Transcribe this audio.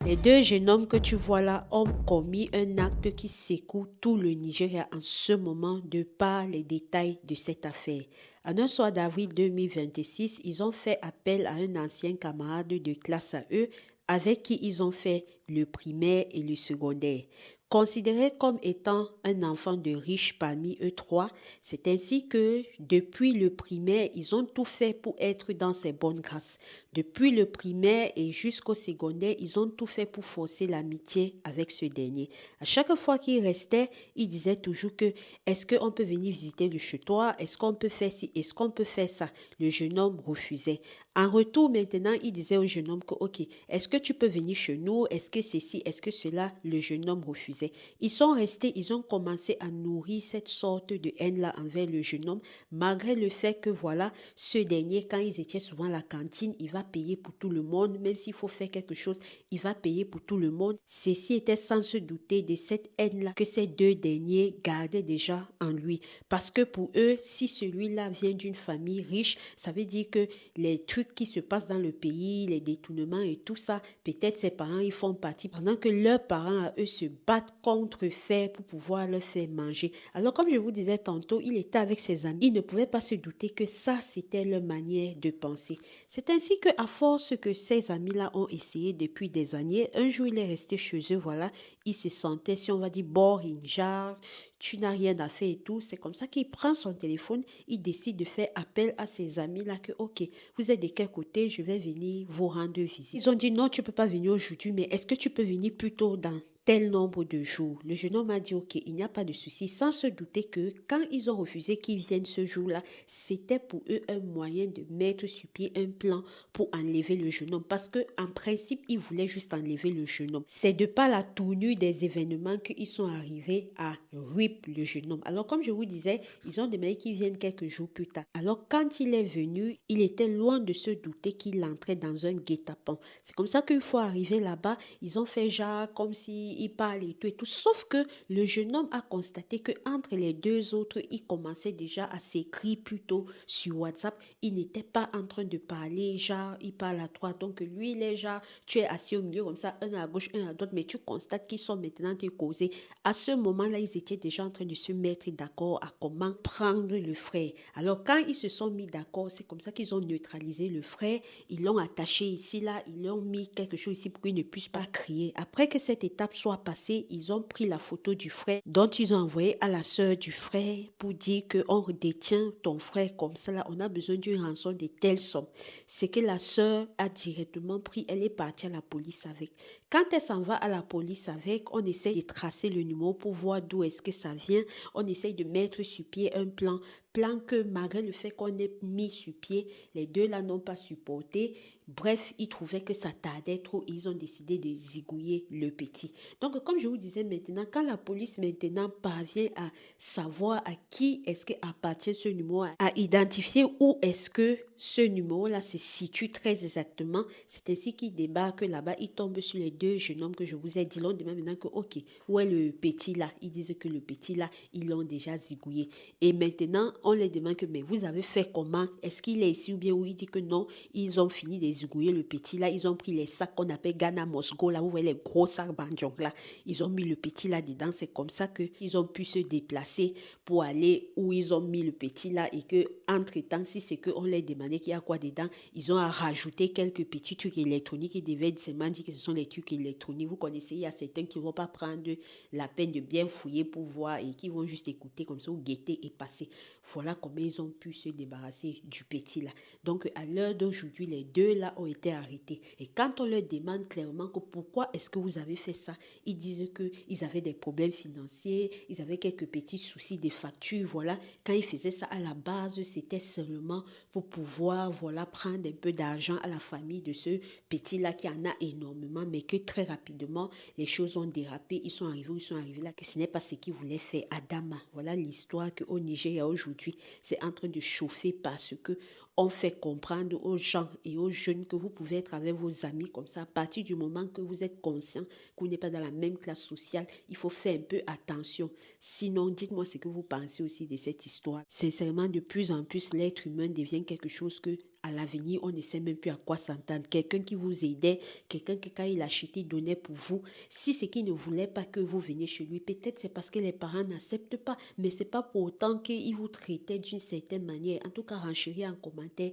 Les deux jeunes hommes que tu vois là ont commis un acte qui secoue tout le Nigeria en ce moment de par les détails de cette affaire. En un soir d'avril 2026, ils ont fait appel à un ancien camarade de classe à eux avec qui ils ont fait le primaire et le secondaire. Considéré comme étant un enfant de riche parmi eux trois, c'est ainsi que depuis le primaire, ils ont tout fait pour être dans ses bonnes grâces. Depuis le primaire et jusqu'au secondaire, ils ont tout fait pour forcer l'amitié avec ce dernier. À chaque fois qu'il restait, il disait toujours que est-ce qu'on peut venir visiter le chez toi? Est-ce qu'on peut faire ci? Est-ce qu'on peut faire ça? Le jeune homme refusait. En retour, maintenant, il disait au jeune homme que, ok, est-ce que tu peux venir chez nous? Est-ce que ceci? Est-ce que cela? Le jeune homme refusait. Ils sont restés, ils ont commencé à nourrir cette sorte de haine-là envers le jeune homme, malgré le fait que, voilà, ce dernier, quand ils étaient souvent à la cantine, il va payer pour tout le monde, même s'il faut faire quelque chose, il va payer pour tout le monde. Ceci était sans se douter de cette haine-là que ces deux derniers gardaient déjà en lui. Parce que pour eux, si celui-là vient d'une famille riche, ça veut dire que les trucs qui se passent dans le pays, les détournements et tout ça, peut-être ses parents y font partie, pendant que leurs parents à eux se battent contre fer pour pouvoir leur faire manger. Alors comme je vous disais tantôt, il était avec ses amis. Il ne pouvait pas se douter que ça, c'était leur manière de penser. C'est ainsi qu'à force que ces amis-là ont essayé depuis des années, un jour il est resté chez eux, voilà, il se sentait, si on va dire, boring, genre, tu n'as rien à faire et tout. C'est comme ça qu'il prend son téléphone, il décide de faire appel à ses amis-là que, ok, vous êtes de quel côté, je vais venir vous rendre visite. Ils ont dit, non, tu ne peux pas venir aujourd'hui, mais est-ce que tu peux venir plus tôt dans tel nombre de jours? Le jeune homme a dit, ok, il n'y a pas de souci, sans se douter que quand ils ont refusé qu'ils viennent ce jour-là, c'était pour eux un moyen de mettre sur pied un plan pour enlever le jeune homme. Parce que en principe, ils voulaient juste enlever le jeune homme. C'est de par la tournure des événements qu'ils sont arrivés à rip le jeune homme. Alors, comme je vous disais, ils ont demandé qu'il vienne quelques jours plus tard. Alors, quand il est venu, il était loin de se douter qu'il entrait dans un guet-apens. C'est comme ça qu'une fois arrivé là-bas, ils ont fait genre comme s'il parlait et tout et tout. Sauf que le jeune homme a constaté que entre les deux autres, il commençait déjà à s'écrire plutôt sur WhatsApp. Il n'était pas en train de parler, genre, il parle à toi. Donc, lui, il est genre, tu es assis au milieu comme ça, un à gauche, un à droite, mais tu constates qu'ils sont maintenant te causer. À ce moment-là, ils étaient déjà en train de se mettre d'accord à comment prendre le frère. Alors, quand ils se sont mis d'accord, c'est comme ça qu'ils ont neutralisé le frère. Ils l'ont attaché ici, là, ils l'ont mis quelque chose ici pour qu'il ne puisse pas crier. Après que cette étape soit passée, ils ont pris la photo du frère dont ils ont envoyé à la sœur du frère pour dire qu'on détient ton frère comme ça, là, on a besoin d'une rançon de telle somme. C'est que la sœur a directement pris, elle est partie à la police avec. Quand elle s'en va à la police avec, on essaie de tracer le numéro pour voir d'où est-ce que ça vient. On essaie de mettre sur pied un plan que malgré le fait qu'on ait mis sur pied, les deux là n'ont pas supporté. Bref, ils trouvaient que ça tardait trop et ils ont décidé de zigouiller le petit. Donc, comme je vous disais maintenant, quand la police maintenant parvient à savoir à qui est-ce qu'appartient ce numéro, à identifier où est-ce que ce numéro-là se situe très exactement, c'est ainsi qu'ils débarquent là-bas, ils tombent sur les deux jeunes hommes que je vous ai dit. L'on demande maintenant que, ok, où est le petit là? Ils disent que le petit là, ils l'ont déjà zigouillé. Et maintenant, on les demande que, mais vous avez fait comment? Est-ce qu'il est ici ou bien où? Il dit que non, ils ont fini de zigouiller le petit là. Ils ont pris les sacs qu'on appelle Ghana Mosgo là. Vous voyez les gros sacs bandjong là. Ils ont mis le petit là dedans. C'est comme ça qu'ils ont pu se déplacer pour aller où ils ont mis le petit là et que, entre-temps, si c'est qu'on les demandait qu'il y a quoi dedans, ils ont rajouté quelques petits trucs électroniques. Ils devaient seulement dire que ce sont les trucs électroniques. Vous connaissez, il y a certains qui ne vont pas prendre la peine de bien fouiller pour voir et qui vont juste écouter comme ça ou guetter et passer. Voilà comment ils ont pu se débarrasser du petit là. Donc, à l'heure d'aujourd'hui, les deux là ont été arrêtés. Et quand on leur demande clairement que pourquoi est-ce que vous avez fait ça, ils disent qu'ils avaient des problèmes financiers, ils avaient quelques petits soucis de factures, voilà. Quand ils faisaient ça à la base, c'était seulement pour pouvoir, voilà, prendre un peu d'argent à la famille de ce petit-là qui en a énormément, mais que très rapidement, les choses ont dérapé. Ils sont arrivés là, que ce n'est pas ce qu'ils voulaient faire. Adama, voilà l'histoire qu'au Nigeria aujourd'hui, c'est en train de chauffer parce que on fait comprendre aux gens et aux jeunes que vous pouvez être avec vos amis comme ça. À partir du moment que vous êtes conscient que vous n'êtes pas dans la même classe sociale, il faut faire un peu attention. Sinon, dites-moi ce que vous pensez aussi de cette histoire. Sincèrement, de plus en plus, l'être humain devient quelque chose que à l'avenir, on ne sait même plus à quoi s'entendre. Quelqu'un qui vous aidait, quelqu'un qui, quand il achetait, donnait pour vous. Si c'est qu'il ne voulait pas que vous veniez chez lui, peut-être c'est parce que les parents n'acceptent pas, mais c'est pas pour autant qu'il vous traitait d'une certaine manière. En tout cas, renchérir en commentaire